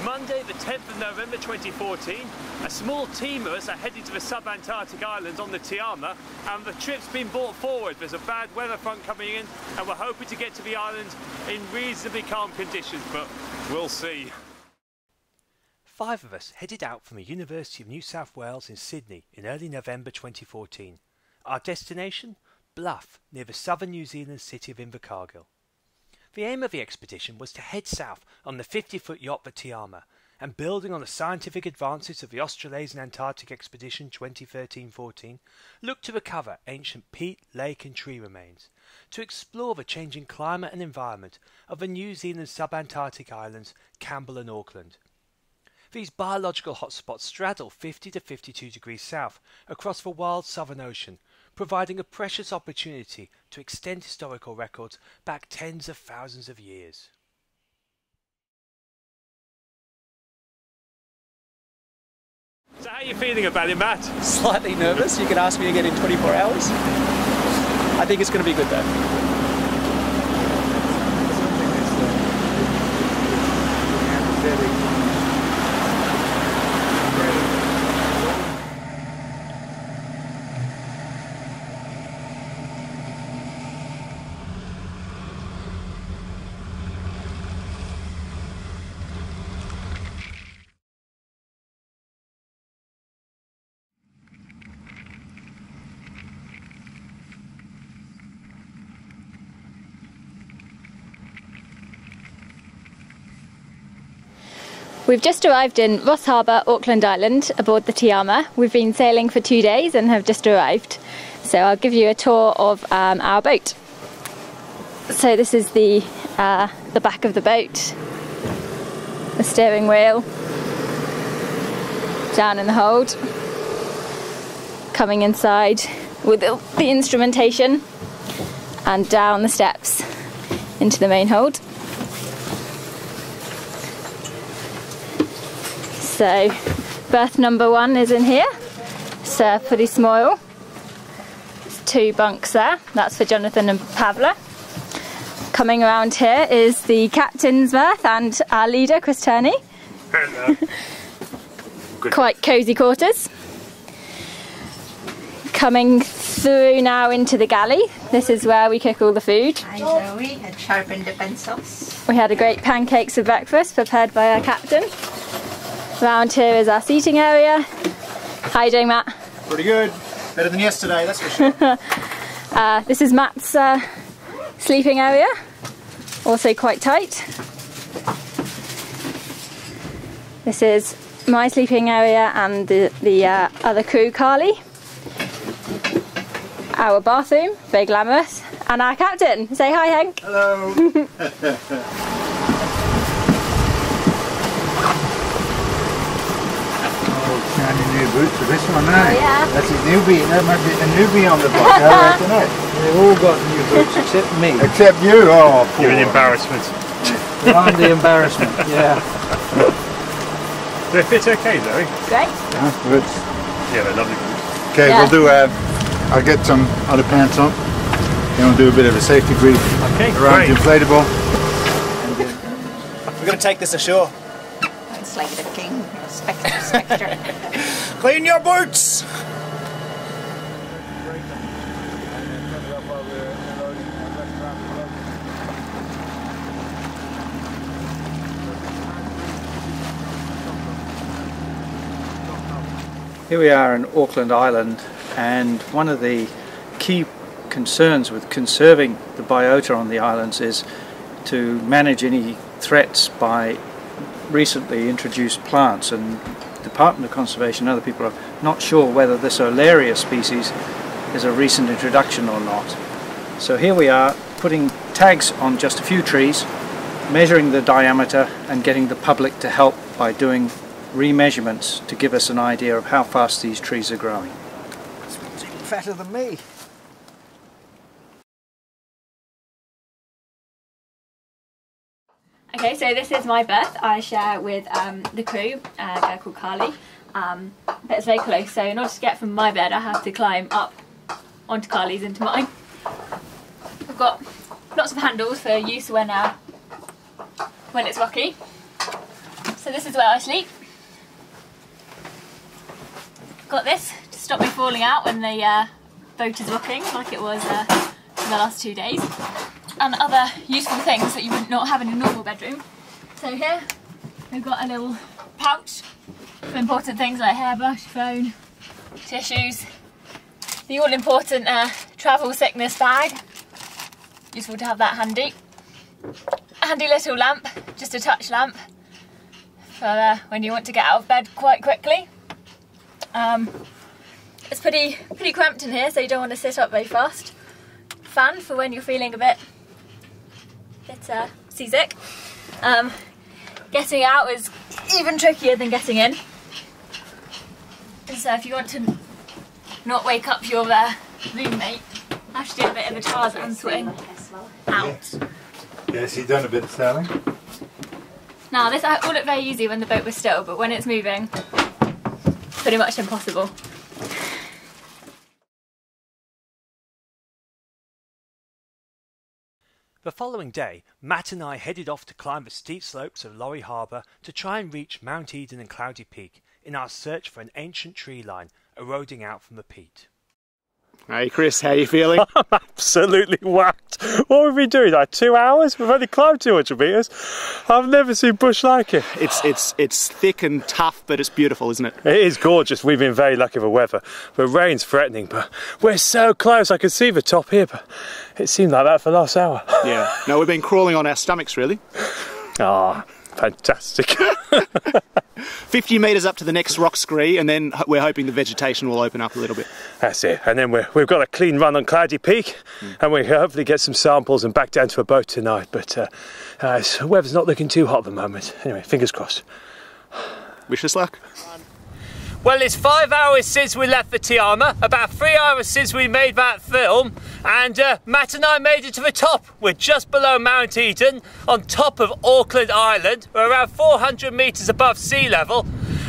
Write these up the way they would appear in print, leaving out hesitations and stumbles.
Monday the 10th of November 2014, a small team of us are headed to the Subantarctic islands on the Tiama, and the trip's been brought forward. There's a bad weather front coming in and we're hoping to get to the island in reasonably calm conditions, but we'll see. 5 of us headed out from the University of New South Wales in Sydney in early November 2014. Our destination? BLUFF, near the southern New Zealand city of Invercargill. The aim of the expedition was to head south on the 50-foot yacht the Tiama, and building on the scientific advances of the Australasian Antarctic Expedition 2013-14, look to recover ancient peat, lake and tree remains, to explore the changing climate and environment of the New Zealand subantarctic islands Campbell and Auckland. These biological hotspots straddle 50 to 52 degrees south across the wild Southern Ocean, providing a precious opportunity to extend historical records back tens of thousands of years. So how are you feeling about it, Matt? Slightly nervous. You can ask me again in 24 hours. I think it's going to be good though. We've just arrived in Ross Harbour, Auckland Island, aboard the Tiama. We've been sailing for 2 days and have just arrived. So I'll give you a tour of our boat. So this is the back of the boat, the steering wheel, down in the hold, coming inside with the instrumentation, and down the steps into the main hold. So berth number 1 is in here. It's pretty small. There's 2 bunks there. That's for Jonathan and Pavla. Coming around here is the captain's berth and our leader, Chris Turney. Hello. Quite cosy quarters. Coming through now into the galley. This is where we cook all the food. Hi Zoe, had sharpened the pencils. We had a great pancakes for breakfast prepared by our captain. Round here is our seating area. How are you doing, Matt? Pretty good. Better than yesterday, that's for sure. This is Matt's sleeping area. Also quite tight. This is my sleeping area and the other crew, Carly. Our bathroom, very glamorous. And our captain. Say hi, Henk. Hello. Shiny new boots for this one, eh? Oh, yeah. That's a newbie. That might be a newbie on the boat. I reckon it. They've all got new boots except me. Except you. Oh, poor. You're an embarrassment. I'm the embarrassment. Yeah. Do they fit okay, Zoe? Great. That's good. Yeah, they're lovely boots. Okay, Yeah. we'll do. I'll get some other pants on. Then we'll do a bit of a safety brief Okay, around great. the inflatable. We're going to take this ashore. It's like the king, spectre. Clean your boots! Here we are in Auckland Island, and one of the key concerns with conserving the biota on the islands is to manage any threats by recently introduced plants, and Department of Conservation and other people are not sure whether this Olaria species is a recent introduction or not. So here we are putting tags on just a few trees, measuring the diameter and getting the public to help by doing remeasurements to give us an idea of how fast these trees are growing. This one's even fatter than me. Okay, so this is my berth. I share with the crew, a girl called Carly, but it's very close, so in order to get from my bed I have to climb up onto Carly's into mine. I've got lots of handles for use when it's rocky. So this is where I sleep. Got this to stop me falling out when the boat is rocking, like it was for the last 2 days. And other useful things that you would not have in a normal bedroom. So here we've got a little pouch for important things like hairbrush, phone, tissues, the all-important travel sickness bag. Useful to have that handy. A handy little lamp, just a touch lamp, for when you want to get out of bed quite quickly. It's pretty cramped in here, so you don't want to sit up very fast. Fan for when you're feeling a bit seasick. Getting out is even trickier than getting in. And so if you want to not wake up your roommate, I have to do a bit of a Tarzan swing out. Yes, you've done a bit of sailing. Now this all looked very easy when the boat was still, but when it's moving, pretty much impossible. The following day, Matt and I headed off to climb the steep slopes of Lorry Harbour to try and reach Mount Eden and Cloudy Peak in our search for an ancient tree line eroding out from the peat. Hey Chris, how are you feeling? I'm absolutely whacked. What have we been doing, like 2 hours? We've only climbed 200 metres. I've never seen bush like it. It's thick and tough, but it's beautiful, isn't it? It is gorgeous. We've been very lucky with the weather. The rain's threatening, but we're so close. I can see the top here, but it seemed like that for the last hour. Yeah. No, we've been crawling on our stomachs, really. Ah, fantastic. 50 metres up to the next rock scree, and then we're hoping the vegetation will open up a little bit. That's it. And then we've got a clean run on Cloudy Peak, and we can hopefully get some samples and back down to a boat tonight. But the weather's not looking too hot at the moment. Anyway, fingers crossed. Wish us luck. Well, it's 5 hours since we left the Tiama, about 3 hours since we made that film, and Matt and I made it to the top. We're just below Mount Eden, on top of Auckland Island. We're around 400 metres above sea level,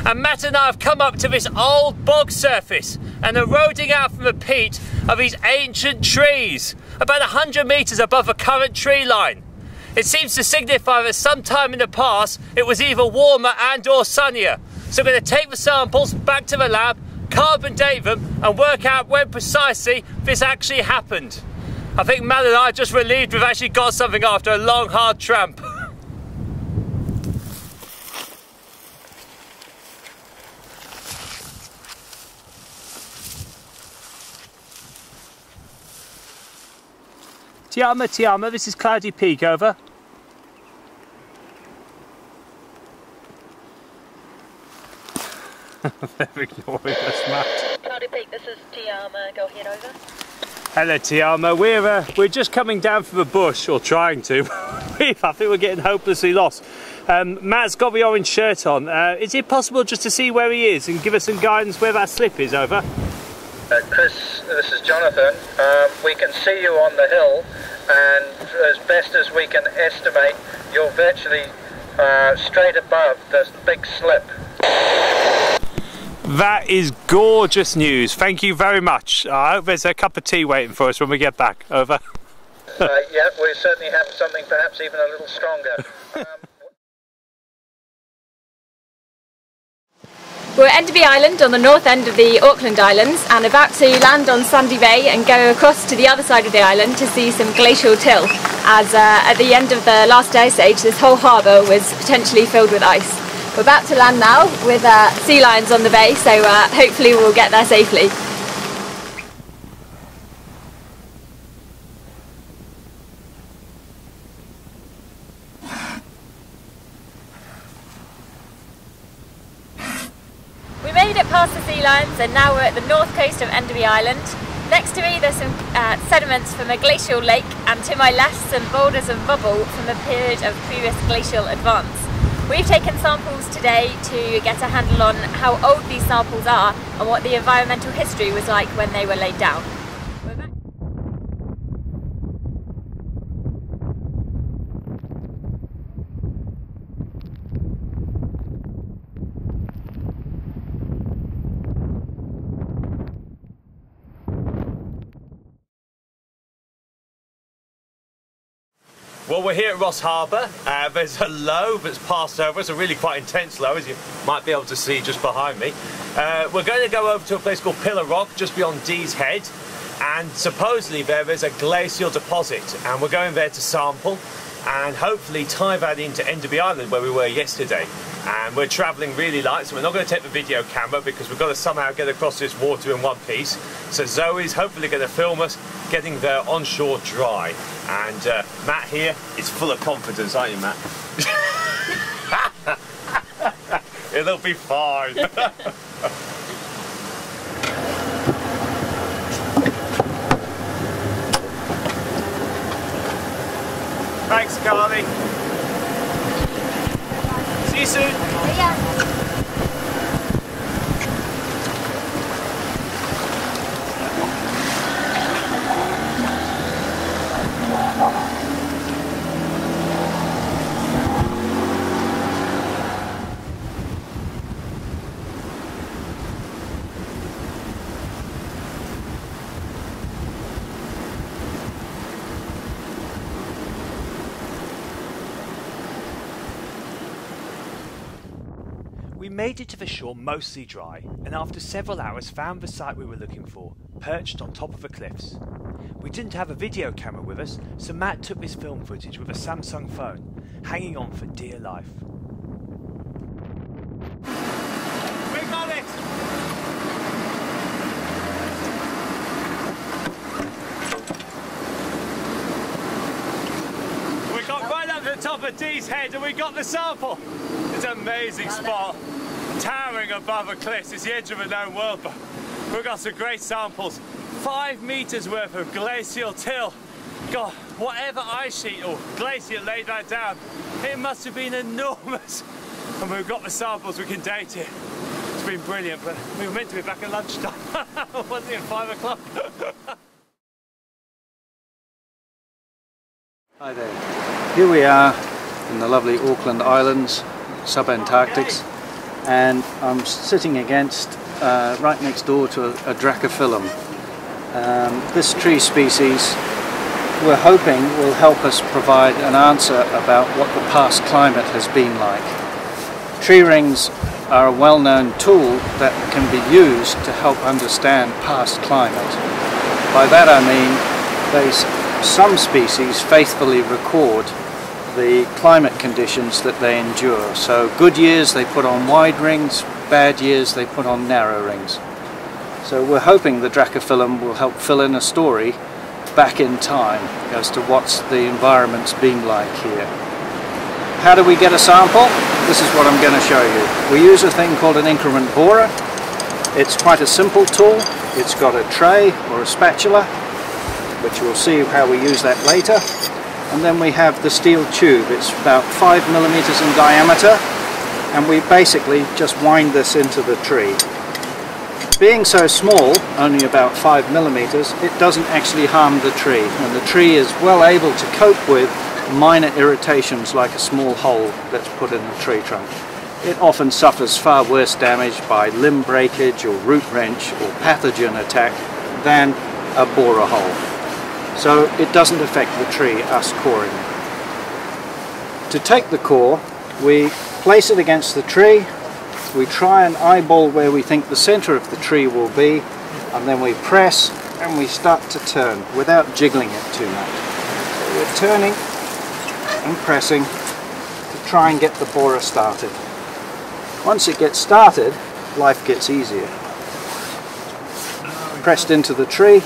and Matt and I have come up to this old bog surface, and eroding out from the peat are these ancient trees, about 100 metres above the current tree line. It seems to signify that sometime in the past it was either warmer and or sunnier. So we're going to take the samples back to the lab, carbon date them, and work out when precisely this actually happened. I think Mel and I are just relieved we've actually got something after a long, hard tramp. Tiama, this is Cloudy Peak, over. They're ignoring us, Matt. Cloudy Peak, this is Tiama, go ahead, over. Hello Tiama, we're just coming down from the bush, or trying to. I think we're getting hopelessly lost. Matt's got the orange shirt on. Is it possible just to see where he is and give us some guidance where that slip is, over? Chris, this is Jonathan. We can see you on the hill, and as best as we can estimate, you're virtually straight above this big slip. That is gorgeous news. Thank you very much. I hope there's a cup of tea waiting for us when we get back. Over. Yeah, we certainly have something perhaps even a little stronger. We're at Enderby Island on the north end of the Auckland Islands and about to land on Sandy Bay and go across to the other side of the island to see some glacial till, as at the end of the last ice age this whole harbour was potentially filled with ice. We're about to land now with sea lions on the bay, so hopefully we'll get there safely. We made it past the sea lions and now we're at the north coast of Enderby Island. Next to me there's some sediments from a glacial lake, and to my left some boulders of rubble from a period of previous glacial advance. We've taken samples today to get a handle on how old these samples are and what the environmental history was like when they were laid down. Well, we're here at Ross Harbour. There's a low that's passed over. It's a really quite intense low, as you might be able to see just behind me. We're going to go over to a place called Pillar Rock, just beyond DEAS Head, and supposedly there is a glacial deposit, and we're going there to sample and hopefully tie that into Enderby Island where we were yesterday. And we're travelling really light, so we're not going to take the video camera because we've got to somehow get across this water in one piece. So Zoe's hopefully going to film us getting there onshore dry. And Matt here is full of confidence, aren't you, Matt? It'll be fine. Thanks, Carly. See you soon. Yeah. We made it to the shore mostly dry, and after several hours found the site we were looking for, perched on top of the cliffs. We didn't have a video camera with us, so Matt took this film footage with a Samsung phone, hanging on for dear life. We got it! We got right up to the top of DEAS Head and we got the sample! It's an amazing spot, towering above the cliffs. It's the edge of a known world, but we've got some great samples. 5 metres worth of glacial till. God, whatever ice sheet or glacier laid that down, it must have been enormous. And we've got the samples, we can date it. It's been brilliant, but we were meant to be back at lunchtime. Wasn't it 5 o'clock? Hi there. Here we are in the lovely Auckland Islands, Subantarctics, and I'm sitting against, right next door to a Dracophyllum. This tree species we're hoping will help us provide an answer about what the past climate has been like. Tree rings are a well-known tool that can be used to help understand past climate. By that I mean some species faithfully record the climate conditions that they endure. So good years they put on wide rings, bad years they put on narrow rings. So we're hoping the Dracophyllum will help fill in a story back in time as to what's the environment's been like here. How do we get a sample? This is what I'm going to show you. We use a thing called an increment borer. It's quite a simple tool. It's got a tray or a spatula, which we'll see how we use that later. And then we have the steel tube. It's about 5 millimeters in diameter, and we basically just wind this into the tree. Being so small, only about 5 millimeters, it doesn't actually harm the tree, and the tree is well able to cope with minor irritations like a small hole that's put in the tree trunk. It often suffers far worse damage by limb breakage or root wrench or pathogen attack than a borer hole. So it doesn't affect the tree, us coring it. To take the core, we place it against the tree, we try and eyeball where we think the center of the tree will be, and then we press and we start to turn without jiggling it too much. So we're turning and pressing to try and get the borer started. Once it gets started, life gets easier. Pressed into the tree,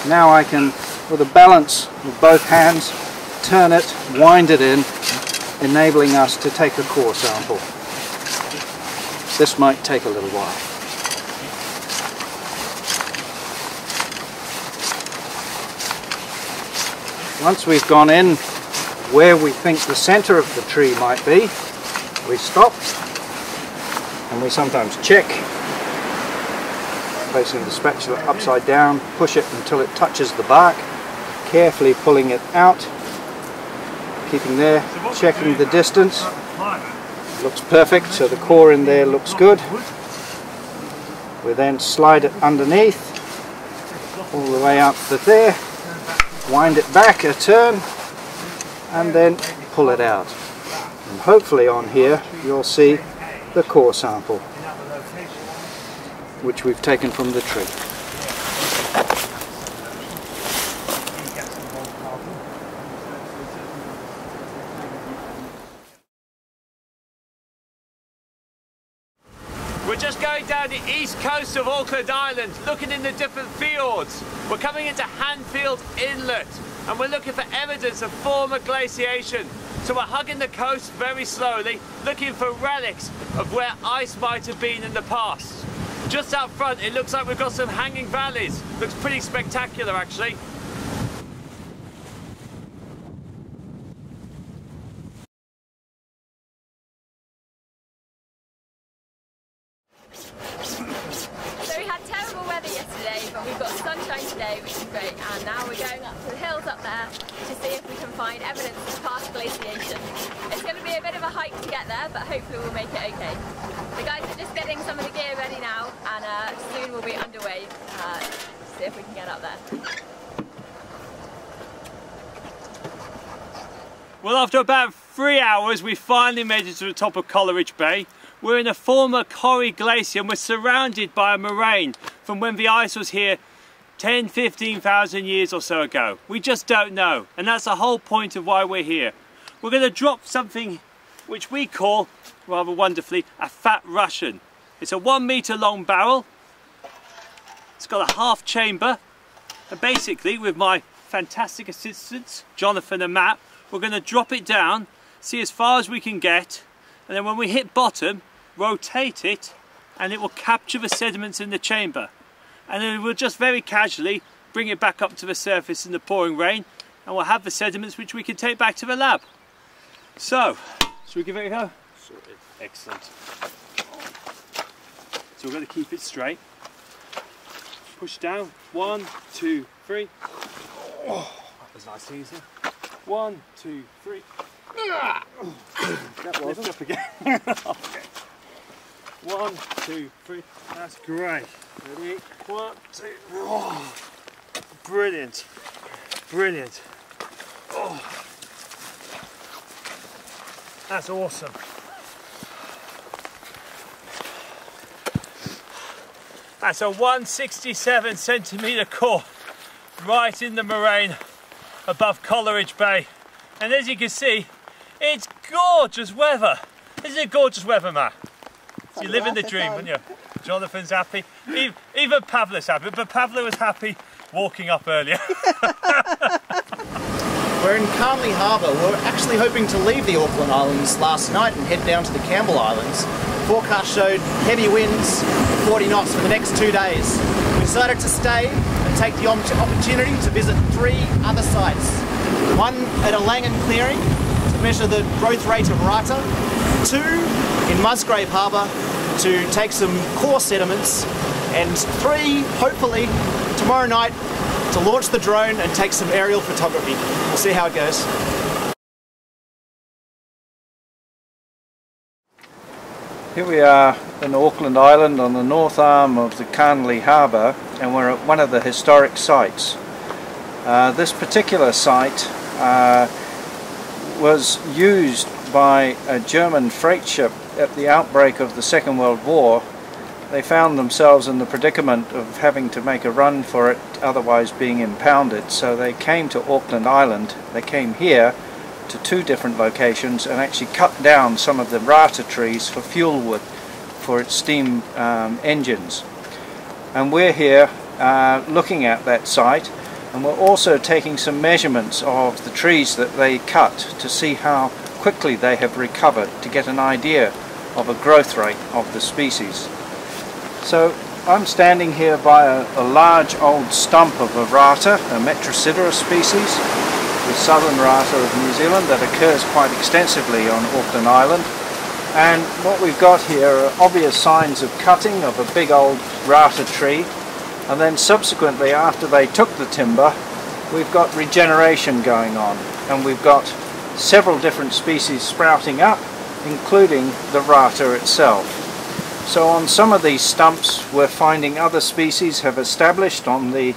now I can, with a balance with both hands, turn it, wind it in, enabling us to take a core sample. This might take a little while. Once we've gone in where we think the center of the tree might be, we stop and we sometimes check, placing the spatula upside down, push it until it touches the bark, carefully pulling it out, keeping there, checking the distance. Looks perfect, so the core in there looks good. We then slide it underneath, all the way up to there, wind it back a turn, and then pull it out. And hopefully on here you'll see the core sample, which we've taken from the tree. We're just going down the east coast of Auckland Island, looking in the different fjords. We're coming into HANFIELD Inlet, and we're looking for evidence of former glaciation. So we're hugging the coast very slowly, looking for relics of where ice might have been in the past. Just out front, it looks like we've got some hanging valleys. Looks pretty spectacular, actually. So we had terrible weather yesterday, but we've got sunshine today, which is great, and now we're going up to the hills up there to see if we can find evidence of past glaciation. It's going to be a bit of a hike to get there, but hopefully we'll make it okay. The guys are just getting some of the gear ready now, and soon we'll be underway to see if we can get up there. Well, after about 3 hours, we finally made it to the top of Coleridge Bay. We're in a former Corrie glacier and we're surrounded by a moraine from when the ice was here 10–15,000 years or so ago. We just don't know, and that's the whole point of why we're here. We're going to drop something which we call, rather wonderfully, a fat Russian. It's a 1 metre long barrel. It's got a half chamber, and basically with my fantastic assistants, Jonathan and Matt, we're going to drop it down, see as far as we can get, and then when we hit bottom, rotate it, and it will capture the sediments in the chamber. And then we'll just very casually bring it back up to the surface in the pouring rain, and we'll have the sediments which we can take back to the lab. So, should we give it a go? Sorted. Excellent. So we're going to keep it straight. Push down. 1, 2, 3. Oh, that was nice and easy. 1, 2, 3. That was lift up again. Okay. 1, 2, 3. That's great. Ready? 1, 2. Oh, brilliant. Brilliant. Oh, that's awesome. That's a 167 centimetre core right in the moraine above Coleridge Bay. And as you can see, it's gorgeous weather. Isn't it gorgeous weather, Matt? So you're living the dream, aren't you? Jonathan's happy. Even Pavla's happy, but Pavla was happy walking up earlier. We're in Canley Harbour. We're actually hoping to leave the Auckland Islands last night and head down to the Campbell Islands. Forecast showed heavy winds, 40 knots for the next 2 days. We decided to stay and take the opportunity to visit 3 other sites. One at ERLANGEN clearing to measure the growth rate of rata, 2 in MUSGRAVE Harbour to take some core sediments, and 3, hopefully, tomorrow night to launch the drone and take some aerial photography. We'll see how it goes. Here we are in Auckland Island on the north arm of the Canley Harbour, and we're at one of the historic sites. This particular site was used by a German freight ship at the outbreak of the Second World War. They found themselves in the predicament of having to make a run for it, otherwise being impounded. So they came to Auckland Island. They came here to 2 different locations and actually cut down some of the rata trees for fuel wood for its steam engines. And we're here looking at that site, and we're also taking some measurements of the trees that they cut to see how quickly they have recovered, to get an idea of a growth rate of the species. So I'm standing here by a large old stump of a rata, a Metrosideros species, the southern rata of New Zealand that occurs quite extensively on Auckland Island. And what we've got here are obvious signs of cutting of a big old rata tree, and then subsequently, after they took the timber, we've got regeneration going on, and we've got several different species sprouting up, including the rata itself. So on some of these stumps we're finding other species have established on the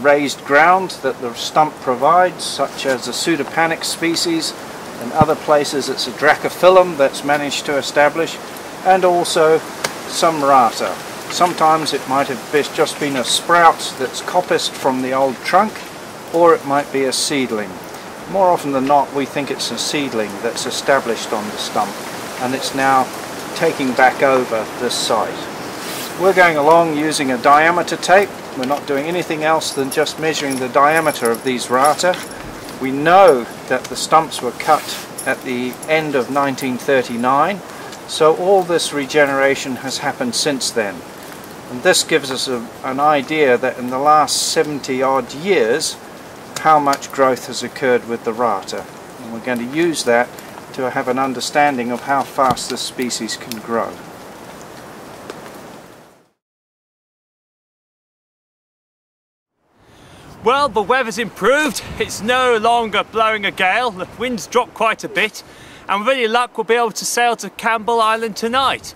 raised ground that the stump provides, such as the Subantarctic species, and other places it's a Dracophyllum that's managed to establish, and also some rata. Sometimes it might have just been a sprout that's coppiced from the old trunk, or it might be a seedling. More often than not, we think it's a seedling that's established on the stump, and it's now taking back over this site. We're going along using a diameter tape. We're not doing anything else than just measuring the diameter of these rata. We know that the stumps were cut at the end of 1939, so all this regeneration has happened since then. And this gives us an idea that in the last 70 odd years how much growth has occurred with the rata. And we're going to use that to have an understanding of how fast this species can grow. Well, the weather's improved. It's no longer blowing a gale. The wind's dropped quite a bit, and with any luck we'll be able to sail to Campbell Island tonight.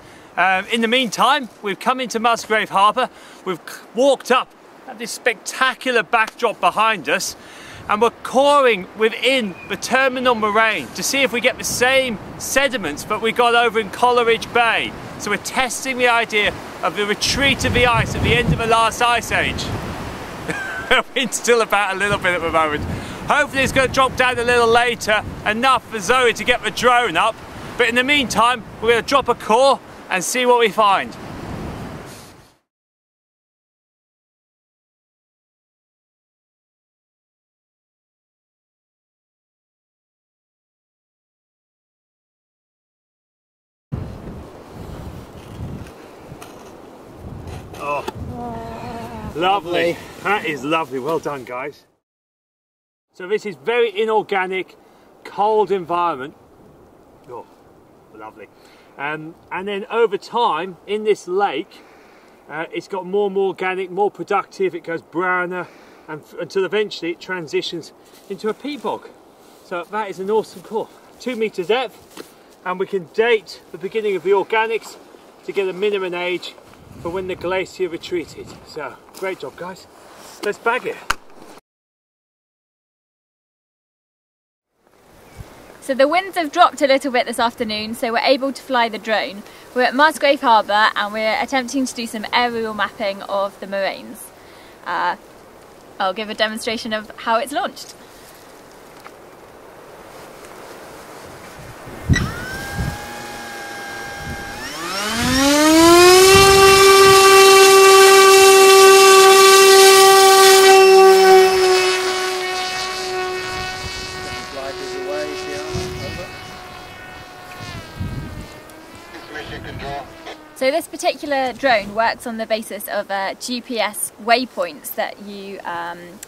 In the meantime, we've come into Musgrave Harbour. We've walked up at this spectacular backdrop behind us, and we're coring within the terminal moraine to see if we get the same sediments that we got over in Coleridge Bay. So we're testing the idea of the retreat of the ice at the end of the last ice age. Wind's still about a little bit at the moment. Hopefully it's going to drop down a little later, enough for Zoe to get the drone up. But in the meantime, we're going to drop a core and see what we find. Oh, lovely. That is lovely. Well done, guys. So this is very inorganic, cold environment. Oh, lovely. And then over time, in this lake, it's got more and more organic, more productive. It goes browner, and until eventually it transitions into a peat bog. So that is an awesome core. 2 meters depth, and we can date the beginning of the organics to get a minimum age for when the glacier retreated. So, great job, guys. Let's bag it. So the winds have dropped a little bit this afternoon, so we're able to fly the drone. We're at Musgrave Harbour and we're attempting to do some aerial mapping of the moraines. I'll give a demonstration of how it's launched. So this particular drone works on the basis of GPS waypoints that you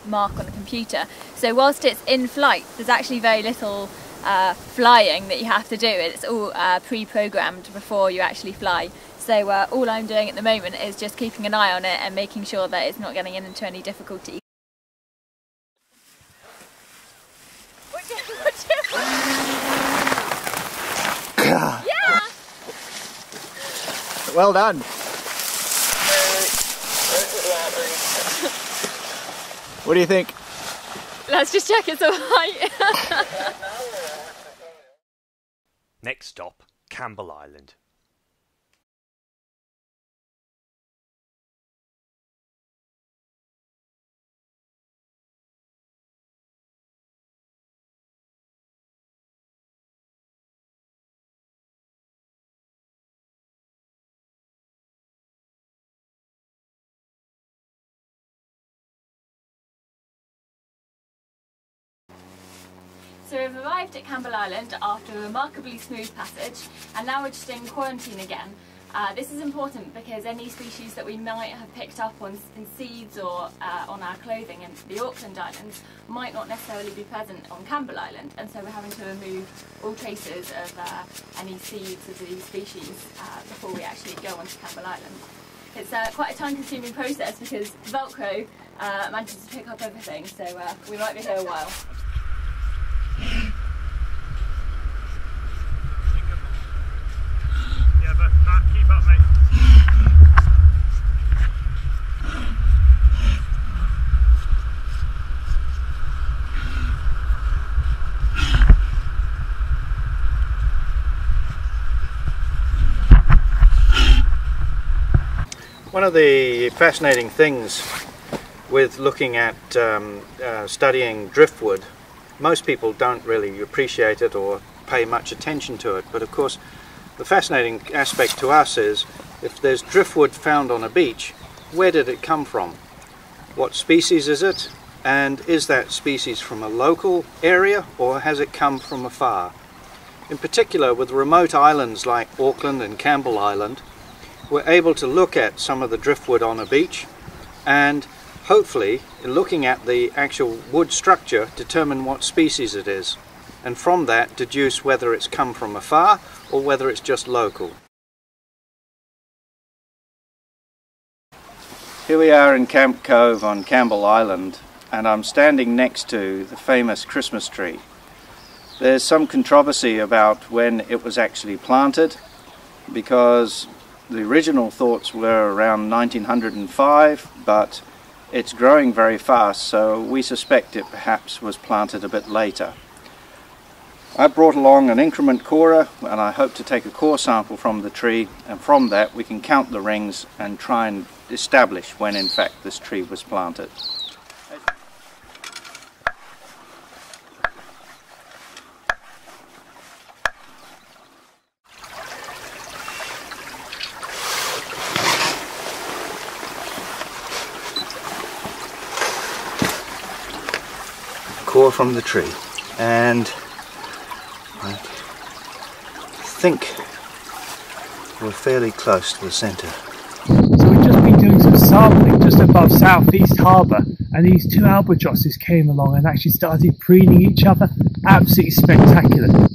mark on a computer. So whilst it's in flight, there's actually very little flying that you have to do. It's all pre-programmed before you actually fly. So all I'm doing at the moment is just keeping an eye on it and making sure that it's not getting into any difficulty. Yeah! Well done. What do you think? Let's just check it's alright. Next stop, Campbell Island. So we've arrived at Campbell Island after a remarkably smooth passage, and now we're just in quarantine again. This is important because any species that we might have picked up on in seeds or on our clothing in the Auckland Islands might not necessarily be present on Campbell Island, and so we're having to remove all traces of any seeds of these species before we actually go onto Campbell Island. It's quite a time-consuming process because Velcro manages to pick up everything, so we might be here a while. Yeah, but Matt, keep up, mate. One of the fascinating things with looking at studying driftwood, most people don't really appreciate it or pay much attention to it, but of course the fascinating aspect to us is if there's driftwood found on a beach, where did it come from? What species is it? And is that species from a local area or has it come from afar? In particular, with remote islands like Auckland and Campbell Island, we're able to look at some of the driftwood on a beach and hopefully, in looking at the actual wood structure, determine what species it is, and from that deduce whether it's come from afar or whether it's just local. Here we are in Camp Cove on Campbell Island, and I'm standing next to the famous Christmas tree. There's some controversy about when it was actually planted, because the original thoughts were around 1905, but it's growing very fast, so we suspect it perhaps was planted a bit later. I brought along an increment corer, and I hope to take a core sample from the tree, and from that we can count the rings and try and establish when in fact this tree was planted. Core from the tree, and I think we're fairly close to the centre. So we've just been doing some sampling just above Southeast Harbour, and these two albatrosses came along and actually started preening each other. Absolutely spectacular.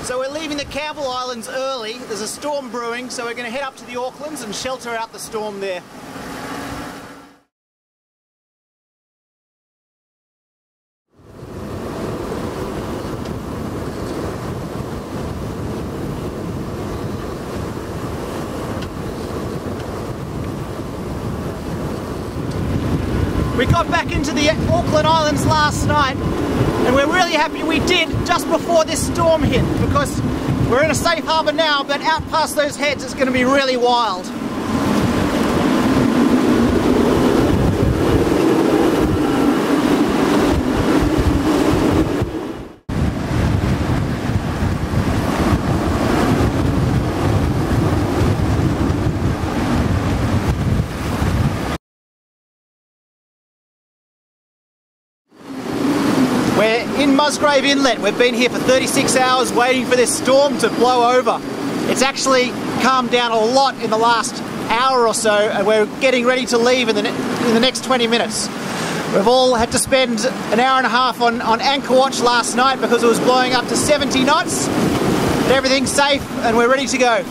So we're leaving the Campbell Islands early. There's a storm brewing, so we're going to head up to the Aucklands and shelter out the storm there. We got back into the Auckland Islands last night, and we're really happy we did just before this storm hit, because we're in a safe harbour now, but out past those heads it's going to be really wild. We're in Musgrave Inlet. We've been here for 36 hours waiting for this storm to blow over. It's actually calmed down a lot in the last hour or so, and we're getting ready to leave in the next 20 minutes. We've all had to spend an hour and a half on anchor watch last night because it was blowing up to 70 knots. But everything's safe and we're ready to go.